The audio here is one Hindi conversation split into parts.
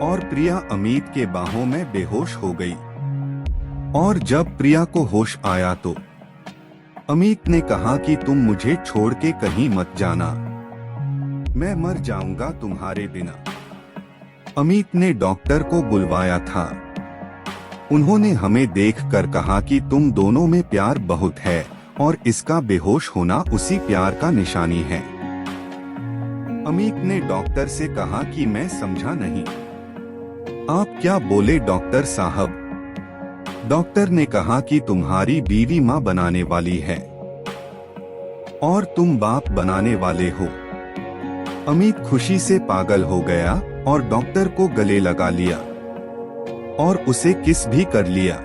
और प्रिया अमित के बाहों में बेहोश हो गई। और जब प्रिया को होश आया तो अमित ने कहा कि तुम मुझे छोड़ के कहीं मत जाना, मैं मर जाऊंगा तुम्हारे बिना। अमित ने डॉक्टर को बुलवाया था। उन्होंने हमें देखकर कहा कि तुम दोनों में प्यार बहुत है और इसका बेहोश होना उसी प्यार का निशानी है। अमित ने डॉक्टर से कहा कि मैं समझा नहीं। आप क्या बोले डॉक्टर साहब? डॉक्टर ने कहा कि तुम्हारी बीवी माँ बनाने वाली है और तुम बाप बनाने वाले हो। अमित खुशी से पागल हो गया और डॉक्टर को गले लगा लिया और उसे किस भी कर लिया।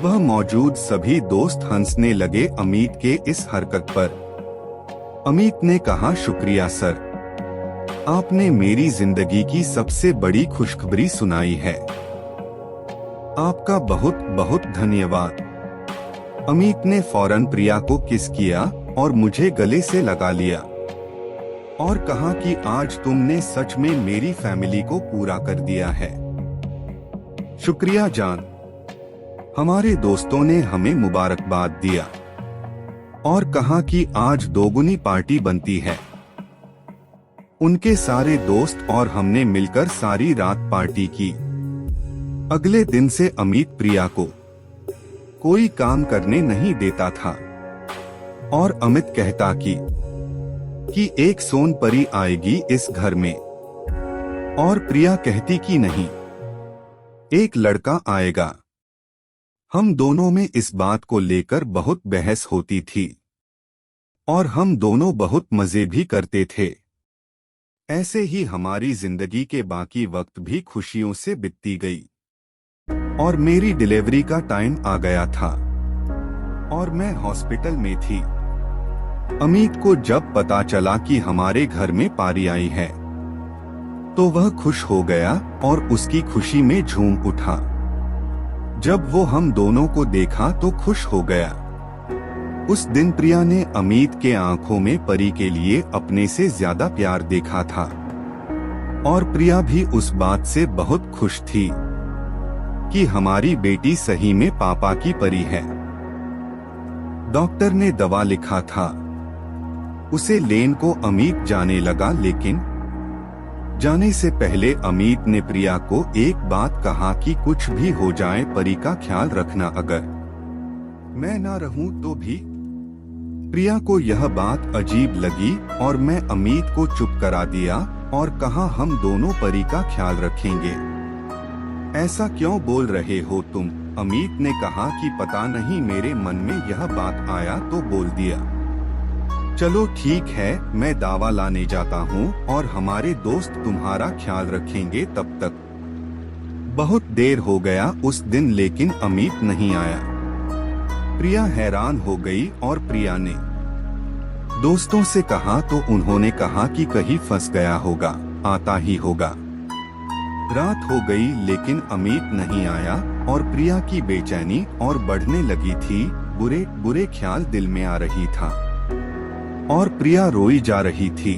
वह मौजूद सभी दोस्त हंसने लगे अमित के इस हरकत पर। अमित ने कहा, शुक्रिया सर, आपने मेरी जिंदगी की सबसे बड़ी खुशखबरी सुनाई है। आपका बहुत बहुत धन्यवाद। अमित ने फौरन प्रिया को किस किया और मुझे गले से लगा लिया और कहा कि आज तुमने सच में मेरी फैमिली को पूरा कर दिया है। शुक्रिया जान। हमारे दोस्तों ने हमें मुबारकबाद दिया और कहा कि आज दोगुनी पार्टी बनती है। उनके सारे दोस्त और हमने मिलकर सारी रात पार्टी की। अगले दिन से अमित प्रिया को कोई काम करने नहीं देता था और अमित कहता कि एक सोन परी आएगी इस घर में, और प्रिया कहती कि नहीं, एक लड़का आएगा। हम दोनों में इस बात को लेकर बहुत बहस होती थी और हम दोनों बहुत मजे भी करते थे। ऐसे ही हमारी जिंदगी के बाकी वक्त भी खुशियों से बीतती गई और मेरी डिलीवरी का टाइम आ गया था और मैं हॉस्पिटल में थी। अमित को जब पता चला कि हमारे घर में पारी आई है तो वह खुश हो गया और उसकी खुशी में झूम उठा। जब वो हम दोनों को देखा तो खुश हो गया। उस दिन प्रिया ने अमित के आंखों में परी के लिए अपने से ज्यादा प्यार देखा था और प्रिया भी उस बात से बहुत खुश थी कि हमारी बेटी सही में पापा की परी है। डॉक्टर ने दवा लिखा था, उसे लेन को अमित जाने लगा, लेकिन जाने से पहले अमित ने प्रिया को एक बात कहा कि कुछ भी हो जाए परी का ख्याल रखना, अगर मैं ना रहूं तो भी। प्रिया को यह बात अजीब लगी और मैं अमित को चुप करा दिया और कहा, हम दोनों परी का ख्याल रखेंगे। ऐसा क्यों बोल रहे हो तुम? अमित ने कहा कि पता नहीं, मेरे मन में यह बात आया तो बोल दिया। चलो ठीक है, मैं दावा लाने जाता हूँ और हमारे दोस्त तुम्हारा ख्याल रखेंगे तब तक। बहुत देर हो गया उस दिन, लेकिन अमित नहीं आया। प्रिया हैरान हो गई और प्रिया ने दोस्तों से कहा तो उन्होंने कहा कि कहीं फंस गया होगा, आता ही होगा। रात हो गई लेकिन अमित नहीं आया और प्रिया की बेचैनी और बढ़ने लगी थी। बुरे बुरे ख्याल दिल में आ रही था और प्रिया रोई जा रही थी।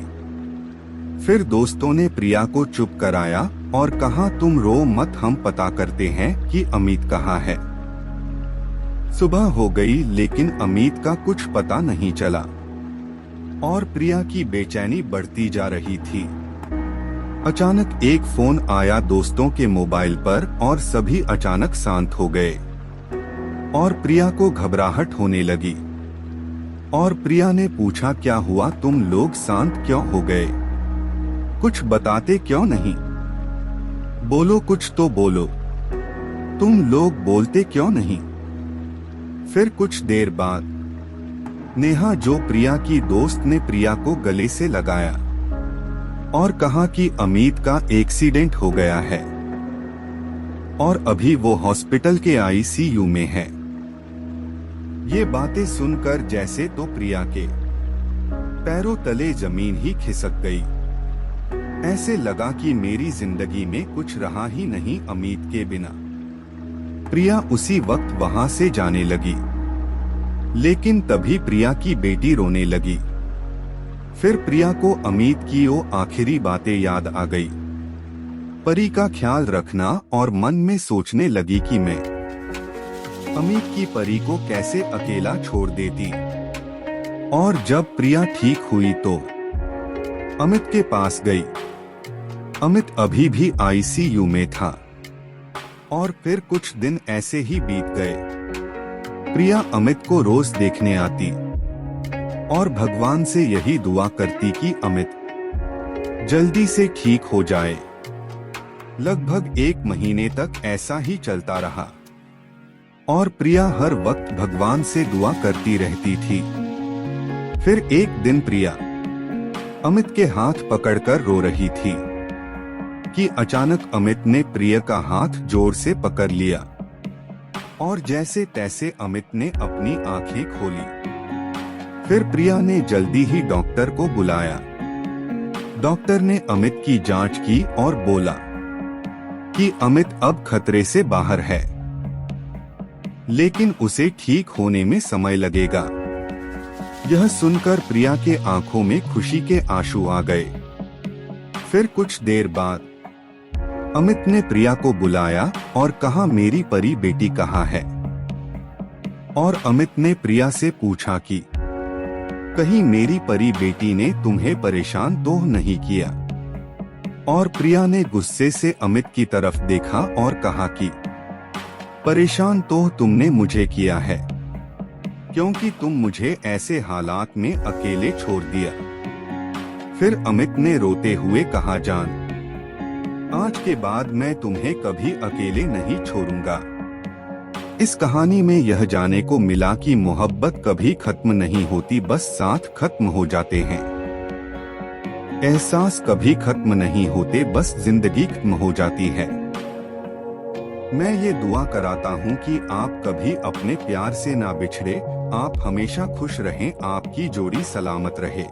फिर दोस्तों ने प्रिया को चुप कराया और कहा, तुम रो मत, हम पता करते हैं कि अमित कहाँ है। सुबह हो गई लेकिन अमित का कुछ पता नहीं चला और प्रिया की बेचैनी बढ़ती जा रही थी। अचानक एक फोन आया दोस्तों के मोबाइल पर और सभी अचानक शांत हो गए और प्रिया को घबराहट होने लगी और प्रिया ने पूछा, क्या हुआ, तुम लोग शांत क्यों हो गए? कुछ बताते क्यों नहीं? बोलो, कुछ तो बोलो, तुम लोग बोलते क्यों नहीं? फिर कुछ देर बाद नेहा, जो प्रिया की दोस्त, ने प्रिया को गले से लगाया और कहा कि अमित का एक्सीडेंट हो गया है और अभी वो हॉस्पिटल के आईसीयू में है। ये बातें सुनकर जैसे तो प्रिया के पैरों तले जमीन ही खिसक गई। ऐसे लगा कि मेरी जिंदगी में कुछ रहा ही नहीं अमित के बिना। प्रिया उसी वक्त वहां से जाने लगी, लेकिन तभी प्रिया की बेटी रोने लगी। फिर प्रिया को अमित की वो आखिरी बातें याद आ गई परी का ख्याल रखना और मन में सोचने लगी कि मैं अमित की परी को कैसे अकेला छोड़ देती। और जब प्रिया ठीक हुई तो अमित के पास गई। अमित अभी भी आईसीयू में था और फिर कुछ दिन ऐसे ही बीत गए। प्रिया अमित को रोज देखने आती और भगवान से यही दुआ करती कि अमित जल्दी से ठीक हो जाए। लगभग 1 महीने तक ऐसा ही चलता रहा और प्रिया हर वक्त भगवान से दुआ करती रहती थी। फिर एक दिन प्रिया अमित के हाथ पकड़कर रो रही थी कि अचानक अमित ने प्रिया का हाथ जोर से पकड़ लिया और जैसे तैसे अमित ने अपनी आंखें खोली। फिर प्रिया ने जल्दी ही डॉक्टर को बुलाया। डॉक्टर ने अमित की जांच की और बोला कि अमित अब खतरे से बाहर है, लेकिन उसे ठीक होने में समय लगेगा। यह सुनकर प्रिया के आंखों में खुशी के आंसू आ गए। फिर कुछ देर बाद अमित ने प्रिया को बुलाया और कहा, मेरी परी बेटी कहाँ है? और अमित ने प्रिया से पूछा कि कहीं मेरी परी बेटी ने तुम्हें परेशान तो नहीं किया? और प्रिया ने गुस्से से अमित की तरफ देखा और कहा कि परेशान तो तुमने मुझे किया है, क्योंकि तुम मुझे ऐसे हालात में अकेले छोड़ दिया। फिर अमित ने रोते हुए कहा, जान, आज के बाद मैं तुम्हें कभी अकेले नहीं छोड़ूंगा। इस कहानी में यह जाने को मिला कि मोहब्बत कभी खत्म नहीं होती, बस साथ खत्म हो जाते हैं। एहसास कभी खत्म नहीं होते, बस जिंदगी खत्म हो जाती है। मैं ये दुआ कराता हूँ कि आप कभी अपने प्यार से ना बिछड़े, आप हमेशा खुश रहें, आपकी जोड़ी सलामत रहे।